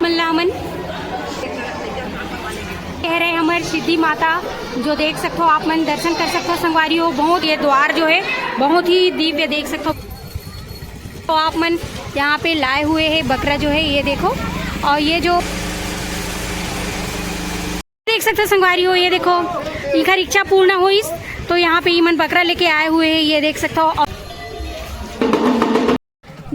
मतलब हमन कह रहे हमारे सिद्धि माता जो देख सकते हो आप मन दर्शन कर सकते हो संगवारी हो। बहुत ये द्वार जो है बहुत ही दिव्य देख सकते हो। तो आप मन यहाँ पे लाए हुए हैं बकरा जो है ये देखो। और ये जो देख सकते हो संगवारी हो ये देखो इनका इच्छा पूर्ण हो इस तो यहाँ पे ईमन बकरा लेके आए हुए हैं ये देख सकते हो।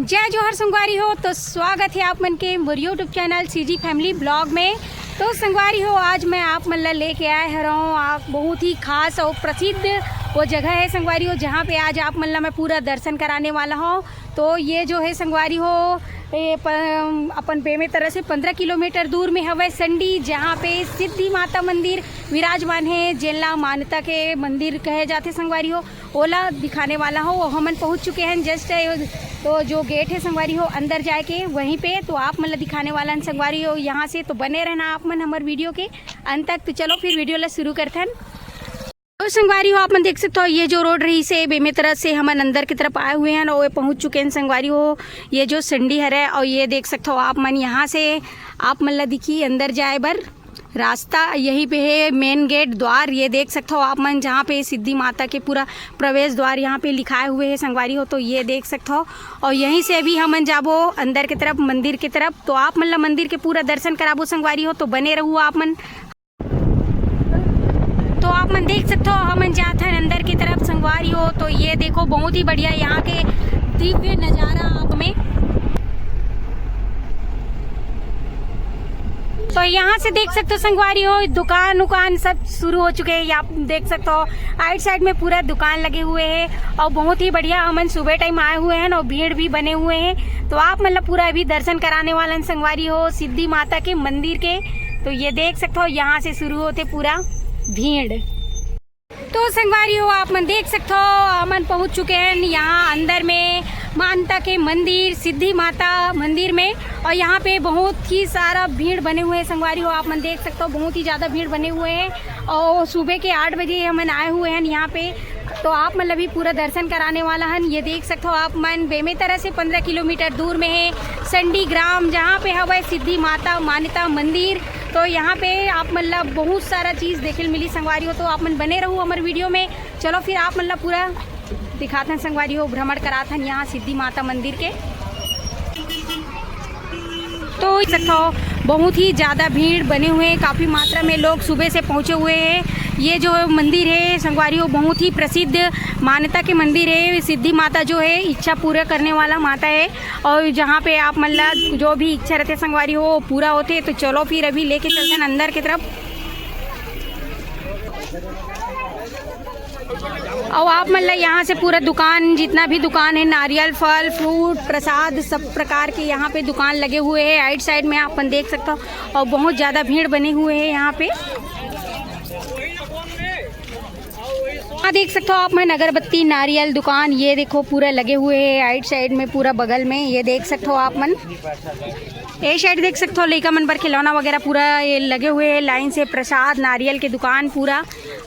जय जोहर संगवारी हो। तो स्वागत है आप मन के मोर YouTube channel CG family blog में। तो संगवारी हो आज मैं आप मन ला लेके आए हूँ आप बहुत ही खास और प्रसिद्ध वो जगह है संगवारी हो जहाँ पे आज आप मन ला मैं पूरा दर्शन कराने वाला हूँ। तो ये जो है संगवारी हो अपन बेमे तरह से 15 किलोमीटर दूर में हवे संडी जहाँ पे सिद्धि माता मंदिर विराजमान है। जेला मान्यता के मंदिर कहे जाते संगवारी हो ओला दिखाने वाला हो। हमन पहुँच चुके हैं जस्ट तो जो गेट है संगवारी हो अंदर जाके वहीं पे तो आप मतलब दिखाने वाला है संगवारी हो यहाँ से। तो बने रहना आप मन हमारे वीडियो के अंत तक। तो चलो फिर वीडियो ला शुरू करते हैं। तो संगवारी हो आप मन देख सकते हो ये जो रोड रही से बेमे तरह से हम अंदर की तरफ आए हुए हैं और पहुंच चुके हैं संगवारी हो ये जो संडी है। और ये देख सकते हो आप मन यहाँ से आप मन ला दिखी अंदर जाए बर रास्ता यहीं पे है मेन गेट द्वार ये देख सकते हो आप मन जहाँ पे सिद्धि माता के पूरा प्रवेश द्वार यहाँ पे लिखाए हुए हैं संगवारी हो। तो ये देख सकते हो और यहीं से अभी हमन जाबो अंदर की तरफ मंदिर की तरफ। तो आप मन ला मंदिर के पूरा दर्शन कराबो संगवारी हो। तो बने रहो आप मन। तो आप मन देख सकते हो हमन जाते हैं अंदर की तरफ संगवारी हो। तो ये देखो बहुत ही बढ़िया यहाँ के दिव्य नज़ारा आप में। तो यहाँ से देख सकते हो संगवारी हो दुकान उकान सब शुरू हो चुके हैं। आप देख सकते हो आइट साइड में पूरा दुकान लगे हुए हैं और बहुत ही बढ़िया हमन सुबह टाइम आए हुए हैं और भीड़ भी बने हुए हैं। तो आप मतलब पूरा अभी दर्शन कराने वाला है संगवारी हो सिद्धि माता के मंदिर के। तो ये देख सकते हो यहाँ से शुरू होते पूरा भीड़। तो संगवारी हो आप मन देख सकते हो हमन पहुंच चुके हैं यहाँ अंदर में मानता के मंदिर सिद्धि माता मंदिर में। और यहाँ पे बहुत ही सारा भीड़ बने हुए हैं संगवारी हो। आप मन देख सकते हो बहुत ही ज़्यादा भीड़ बने हुए हैं और सुबह के 8 बजे हमन आए हुए हैं यहाँ पे। तो आप मतलब भी पूरा दर्शन कराने वाला है। ये देख सकते हो आप मन बेमे तरह से 15 किलोमीटर दूर में है संडी ग्राम जहाँ पे हवा सिद्धि माता मान्यता मंदिर। तो यहाँ पे आप मतलब बहुत सारा चीज़ देखे मिली संगवारी हो। तो आप मन बने रहो हमारे वीडियो में। चलो फिर आप मतलब पूरा दिखाते हैं संगवारी हो भ्रमण कराते हैं यहाँ सिद्धि माता मंदिर के। तो सकते हो बहुत ही ज़्यादा भीड़ बने हुए हैं काफ़ी मात्रा में लोग सुबह से पहुँचे हुए हैं। ये जो मंदिर है संगवारी हो बहुत ही प्रसिद्ध मान्यता के मंदिर है। सिद्धि माता जो है इच्छा पूरा करने वाला माता है और जहाँ पे आप मतलब जो भी इच्छा रहते संगवारी हो पूरा होते। तो चलो फिर अभी लेके चलते हैं अंदर की तरफ। और आप मतलब यहाँ से पूरा दुकान जितना भी दुकान है नारियल फल फ्रूट प्रसाद सब प्रकार के यहाँ पे दुकान लगे हुए हैं राइट साइड में आप देख सकते हो। और बहुत ज़्यादा भीड़ बने हुए हैं यहाँ पे। देख सकते हो आप मैं अगरबत्ती नारियल दुकान ये देखो पूरा लगे हुए हैं राइट साइड में पूरा बगल में। ये देख सकते हो आप मन ये साइड देख सकते हो लड़का मन पर खिलौना वगैरह पूरा ये लगे हुए हैं लाइन से प्रसाद नारियल के दुकान पूरा।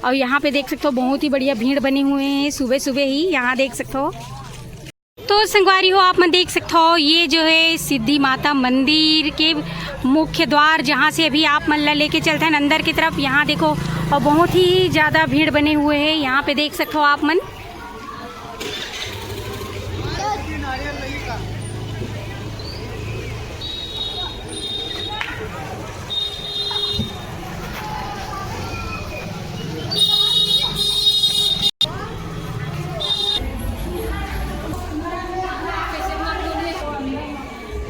और यहाँ पे देख सकते हो बहुत ही बढ़िया भीड़ बने हुए हैं सुबह सुबह ही यहाँ देख सकते हो। तो संगवारी हो आप मन देख सकते हो ये जो है सिद्धि माता मंदिर के मुख्य द्वार जहाँ से अभी आप मन ला लेके चलते हैं अंदर की तरफ। यहाँ देखो और बहुत ही ज़्यादा भीड़ बने हुए हैं यहाँ पे देख सकते हो आप मन।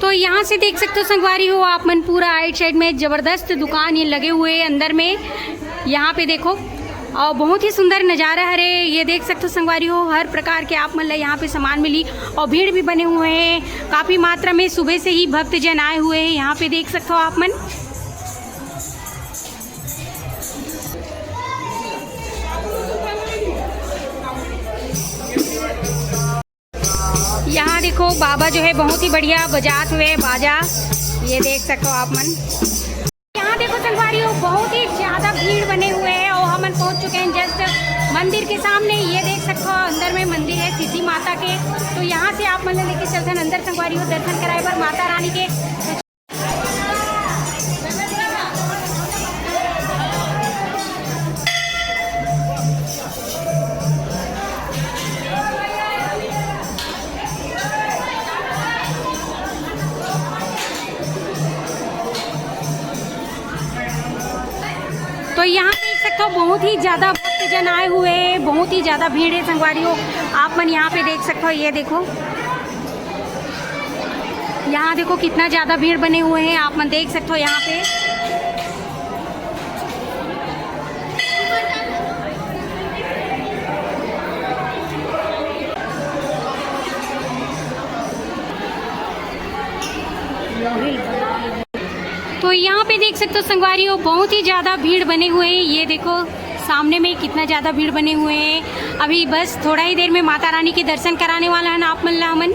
तो यहाँ से देख सकते हो संगवारी हो आप मन पूरा आइट साइड में ज़बरदस्त दुकान ये लगे हुए हैं अंदर में यहाँ पे देखो। और बहुत ही सुंदर नज़ारा है ये देख सकते हो संगवारी हो हर प्रकार के आप मतलब यहाँ पे सामान मिली और भीड़ भी बने हुए हैं काफ़ी मात्रा में सुबह से ही भक्तजन आए हुए हैं यहाँ पे देख सकते हो आप मन। यहाँ देखो बाबा जो है बहुत ही बढ़िया बजाते हुए बाजा ये देख सकते हो आप मन। यहाँ देखो संगवारी हो बहुत ही ज़्यादा भीड़ बने हुए हैं और हम पहुँच चुके हैं जस्ट मंदिर के सामने। ये देख सकते हो अंदर में मंदिर है सिद्धि माता के। तो यहाँ से आप मतलब लेके चलते हैं अंदर संगवारी हो दर्शन कराए पर माता रानी के। तो यहाँ देख सकते हो बहुत ही ज़्यादा भक्तजन आए हुए हैं, बहुत ही ज़्यादा भीड़ है संगवारी हो। आप मन यहाँ पे देख सकते हो, ये देखो यहाँ देखो कितना ज़्यादा भीड़ बने हुए हैं, आप मन देख सकते हो यहाँ पे। तो यहाँ पे देख सकते हो संगवारी हो बहुत ही ज़्यादा भीड़ बने हुए हैं। ये देखो सामने में कितना ज़्यादा भीड़ बने हुए हैं। अभी बस थोड़ा ही देर में माता रानी के दर्शन कराने वाला है ना आप मन ला मन।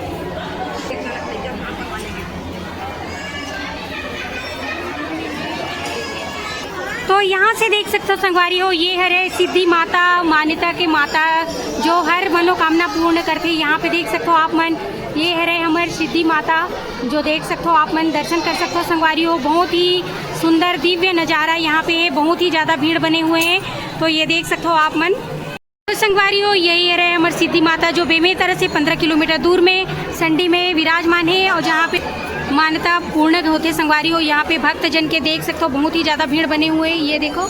तो यहाँ से देख सकते हो संगवारी हो, ये है सिद्धि माता, मान्यता के माता जो हर मनोकामना पूर्ण करते हैं। यहाँ पे देख सकते हो आप मन, ये है हमारी सिद्धि माता जो देख सकते हो आप मन, दर्शन कर सकते हो संगवारी हो। बहुत ही सुंदर दिव्य नज़ारा यहाँ पे है, बहुत ही ज़्यादा भीड़ बने हुए हैं। तो ये देख सकते हो आप मन। तो संगवारी हो यही है हमारी सिद्धि माता जो बेमेतरा से 15 किलोमीटर दूर में संडी में विराजमान है और जहाँ पे मान्यता पूर्ण होते संगवारी हो। यहाँ पे भक्तजन के देख सकते हो बहुत ही ज़्यादा भीड़ बने हुए हैं। ये देखो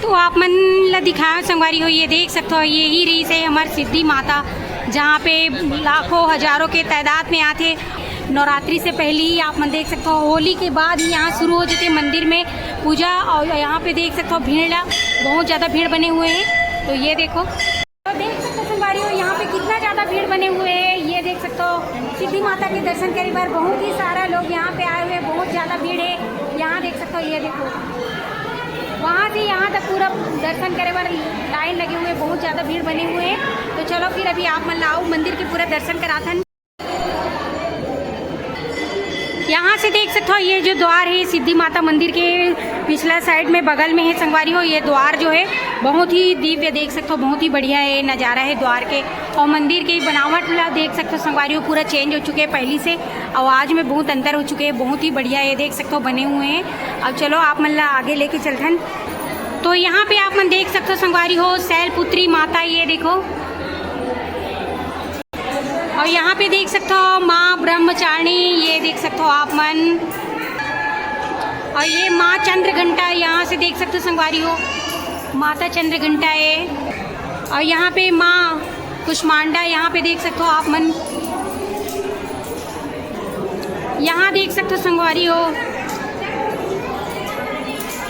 तो आप मन ला दिखाया संगवारी हो, ये देख सकते हो यही रही से हमारी सिद्धि माता जहाँ पे लाखों हजारों के तादाद में आते। नवरात्रि से पहले ही आप मन देख सकते हो, होली के बाद ही यहाँ शुरू हो जाते मंदिर में पूजा। और यहाँ पे देख सकते हो भीड़ बहुत ज़्यादा भीड़ बने हुए हैं। तो ये देखो तो देख सकते हो संगवारी हो यहाँ पे कितना ज़्यादा भीड़ बने हुए हैं। ये देख सकते हो सिद्धि माता के दर्शन करे बार बहुत ही सारा लोग यहाँ पे आए हुए हैं, बहुत ज़्यादा भीड़ है। यहाँ देख सकते हो, ये देखो वहाँ से यहाँ तक पूरा दर्शन करे बार लाइन लगे हुए, बहुत ज़्यादा भीड़ बने हुए हैं। तो चलो फिर अभी आप मन लाओ मंदिर के पूरा दर्शन कराथन। यहाँ से देख सकते हो ये जो द्वार है सिद्धि माता मंदिर के पिछला साइड में बगल में है संगवारी हो। ये द्वार जो है बहुत ही दिव्य देख सकते हो, बहुत ही बढ़िया है नज़ारा है द्वार के। और मंदिर की बनावट देख सकते हो संगवारी हो पूरा चेंज हो चुके हैं पहले से, और आज में बहुत अंतर हो चुके हैं, बहुत ही बढ़िया है देख सकते हो बने हुए हैं। अब चलो आप मन ला आगे लेके चलथन। तो यहाँ पे आप मन देख सकते हो संगवारी हो शैलपुत्री माता, ये देखो। और यहाँ पे देख सकते हो माँ ब्रह्मचारिणी, ये देख सकते हो आप मन। और ये माँ चंद्रघंटा, यहाँ से देख सकते हो संगवारी हो माता चंद्रघंटा है। और यहाँ पे माँ कुष्मांडा, यहाँ पे देख सकते हो आप मन। यहाँ देख सकते हो संगवारी हो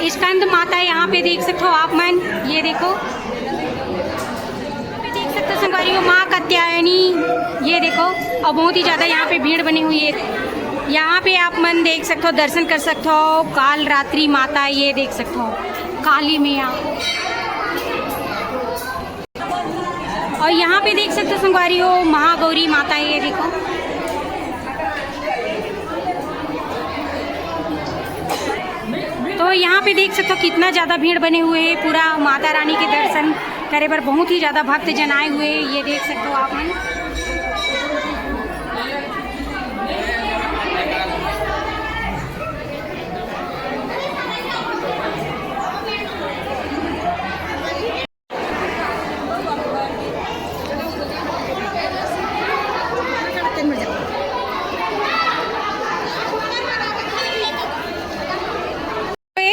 स्कंद माता, यहाँ पे देख सकते हो आप मन। ये देखो देख सकते हो संगवारी हो माँ कात्यायनी, ये देखो। और बहुत ही ज़्यादा यहाँ पे भीड़ बनी हुई है। यहाँ पे आप मन देख सकते हो दर्शन कर सकते हो काल रात्रि माता, ये देख सकते हो काली मैया। और यहाँ पे देख सकते हो संगवारी हो महागौरी माता, ये देखो। तो यहाँ पे देख सकते हो कितना ज़्यादा भीड़ बने हुए हैं, पूरा माता रानी के दर्शन करे पर बहुत ही ज़्यादा भक्त जन आए हुए, ये देख सकते हो आप मन।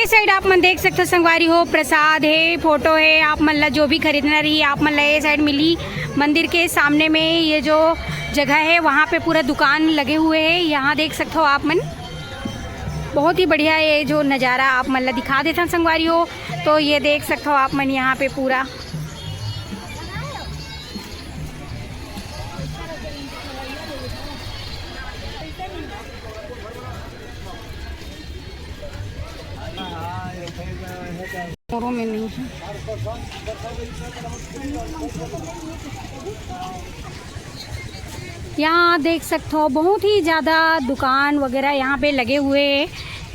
साइड आप मन देख सकते हो संगवारी हो प्रसाद है, फोटो है, आप मन ला जो भी खरीदना रही आप मन ला ये साइड मिली। मंदिर के सामने में ये जो जगह है वहाँ पे पूरा दुकान लगे हुए हैं। यहाँ देख सकते हो आप मन, बहुत ही बढ़िया ये जो नज़ारा आप मन ला दिखा देता संगवारी हो। तो ये देख सकते हो आप मन यहाँ पे पूरा औरों में नहीं है। यहाँ देख सकते हो बहुत ही ज़्यादा दुकान वगैरह यहाँ पे लगे हुए हैं।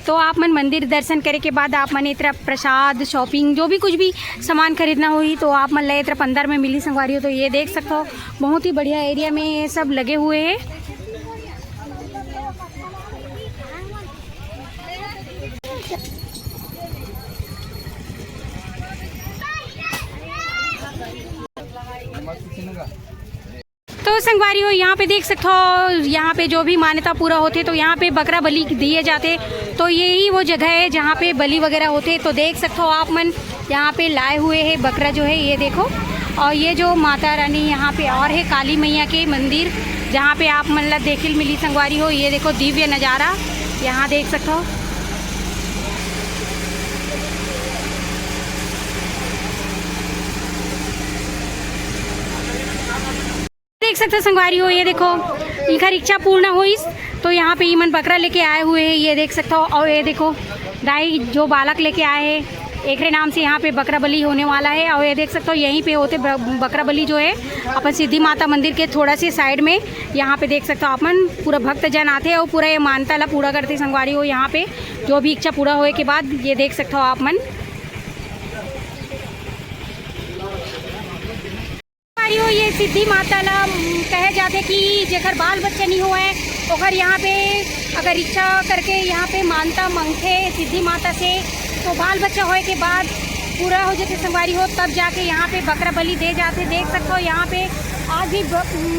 तो आप मन मंदिर दर्शन करे के बाद आप मन इतना प्रसाद शॉपिंग जो भी कुछ भी सामान खरीदना हुई तो आप मन ले इतना 15 में मिली संगवारी हो। तो ये देख सकते हो बहुत ही बढ़िया एरिया में ये सब लगे हुए हैं। तो संगवारी हो यहाँ पे देख सकते हो, यहाँ पे जो भी मान्यता पूरा होते तो यहाँ पे बकरा बलि दिए जाते। तो यही वो जगह है जहाँ पे बलि वगैरह होते। तो देख सकते हो आप मन यहाँ पे लाए हुए है बकरा जो है, ये देखो। और ये जो माता रानी यहाँ पे और है काली मैया के मंदिर, जहाँ पे आप मतलब देखिल मिली संगवारी हो। ये देखो दिव्य नज़ारा यहाँ देख सकते हो। देख सकते हो संगवारी हो, ये देखो इनका इच्छा पूर्ण हुई तो यहाँ पे ईमन बकरा लेके आए हुए हैं, ये देख सकते हो। और ये देखो गाय जो बालक लेके आए हैं, एक नाम से यहाँ पे बकरा बलि होने वाला है। और ये देख सकते हो यहीं पे होते बकरा बलि जो है अपन सिद्धि माता मंदिर के थोड़ा सी साइड में। यहाँ पे देख सकते हो अपन पूरा भक्तजन आते हैं और पूरा ये मानता ला पूरा करते संगवारी हो। यहाँ पे जो भी इच्छा पूरा होने के बाद ये देख सकते हो आप मन। हो ये सिद्धि माता ला कहे जाते कि जेकर बाल बच्चे नहीं हुए ओकर यहाँ पे अगर इच्छा करके यहाँ पे मानता मांगते सिद्धि माता से तो बाल बच्चा होए के बाद पूरा हो जाते संगवारी हो, तब जाके यहाँ पे बकरा बलि दे जाते। देख सकते हो यहाँ पे आज भी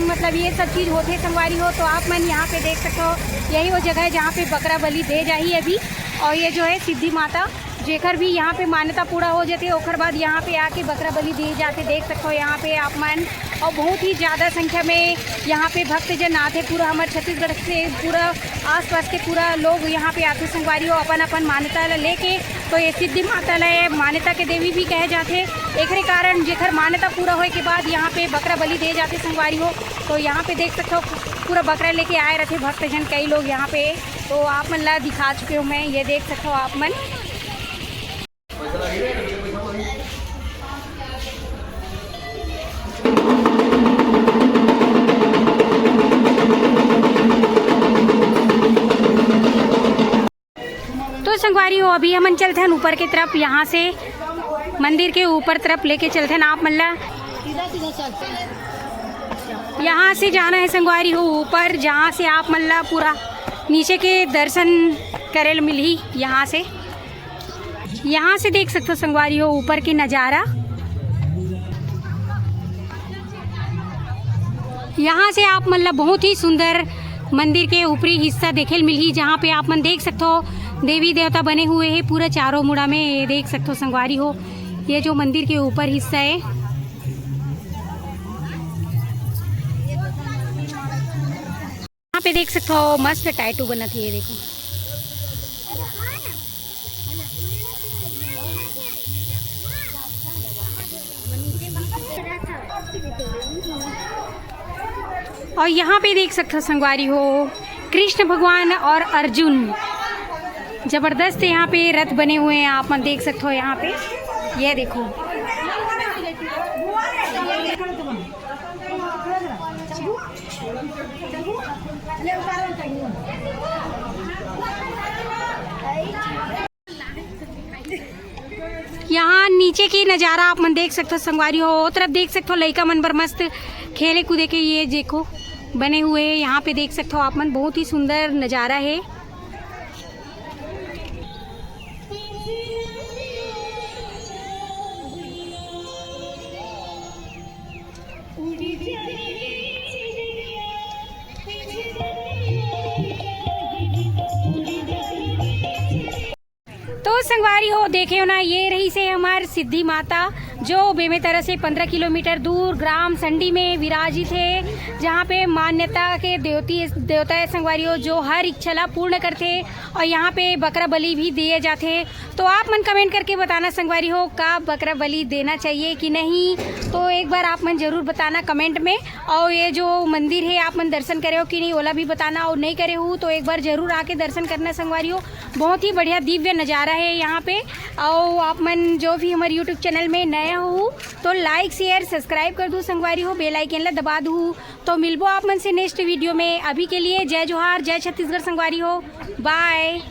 मतलब ये सब चीज़ होते संगवारी हो। तो आप मन यहाँ पे देख सकते हो यही वो जगह है जहाँ पे बकरा बलि दे जाही अभी। और ये जो है सिद्धि माता जेकर भी यहाँ पे मान्यता पूरा हो जाती है ओकर बाद यहाँ पे आके बकरा बलि दिए जाते। देख सकते हो यहाँ पे आप मन। और बहुत ही ज़्यादा संख्या में यहाँ पे भक्तजन आते, पूरा हमारे छत्तीसगढ़ से पूरा आसपास के पूरा लोग यहाँ पे आते संगवारी हो अपन अपन मान्यता लेके। तो ये सिद्धि माता है मान्यता के देवी भी कहे जाते। एक कारण जेकर मान्यता पूरा होने के बाद यहाँ पे बकरा बलि दे जाते संगवारी हो। तो यहाँ पे देख सकते हो पूरा बकरा लेके आए रहते भक्तजन कई लोग यहाँ पे। तो आप मन ला दिखा चुके हूँ मैं, ये देख सकते हो आप मन। तो संगवारी हो अभी हम चलते हैं ऊपर की तरफ, यहाँ से मंदिर के ऊपर तरफ लेके चलते हैं आप मल्ला। यहाँ से जाना है संगवारी हो ऊपर, जहाँ से आप मल्ला पूरा नीचे के दर्शन करे मिली। यहाँ से देख सकते हो संगवारी हो ऊपर की नज़ारा। यहाँ से आप मतलब बहुत ही सुंदर मंदिर के ऊपरी हिस्सा देखे मिली, जहाँ पे आप मन देख सकते हो देवी देवता बने हुए हैं पूरा चारों मुड़ा में। ये देख सकते हो संगवारी हो ये जो मंदिर के ऊपर हिस्सा है। यहाँ पे देख सकते हो मस्त टैटू बना थी, ये देखो। और यहाँ पे देख सकते हो संगवारी हो कृष्ण भगवान और अर्जुन जबरदस्त यहाँ पे रथ बने हुए हैं, आप मन देख सकते हो यहाँ पे। ये देखो यहाँ नीचे की नज़ारा आप मन देख सकते हो संगवारी हो। तरफ देख सकते हो लड़का मन बर मस्त खेले कूदे के ये देखो बने हुए हैं। यहाँ पे देख सकते हो आप मन बहुत ही सुंदर नज़ारा है। तो संगवारी हो देखे हो ना, ये रही से हमार सिद्धि माता जो बेमेतरा से 15 किलोमीटर दूर ग्राम संडी में विराजित है, जहाँ पे मान्यता के देवता है संगवारी हो जो हर इच्छा ला पूर्ण करते। और यहाँ पे बकरा बलि भी दिए जाते। तो आप मन कमेंट करके बताना संगवारी हो का बकरा बलि देना चाहिए कि नहीं, तो एक बार आप मन जरूर बताना कमेंट में। और ये जो मंदिर है आप मन दर्शन करे हो कि नहीं ओला भी बताना, और नहीं करे हो तो एक बार जरूर आके दर्शन करना संगवारी हो। बहुत ही बढ़िया दिव्य नज़ारा है यहाँ पे। और आप मन जो भी हमारे यूट्यूब चैनल में नया हो तो लाइक शेयर सब्सक्राइब कर दो संगवारी हो, बेल आइकन ला दबा दूँ। तो मिलबो आप मन से नेक्स्ट वीडियो में। अभी के लिए जय जोहार, जय छत्तीसगढ़ संगवारी हो, बाय।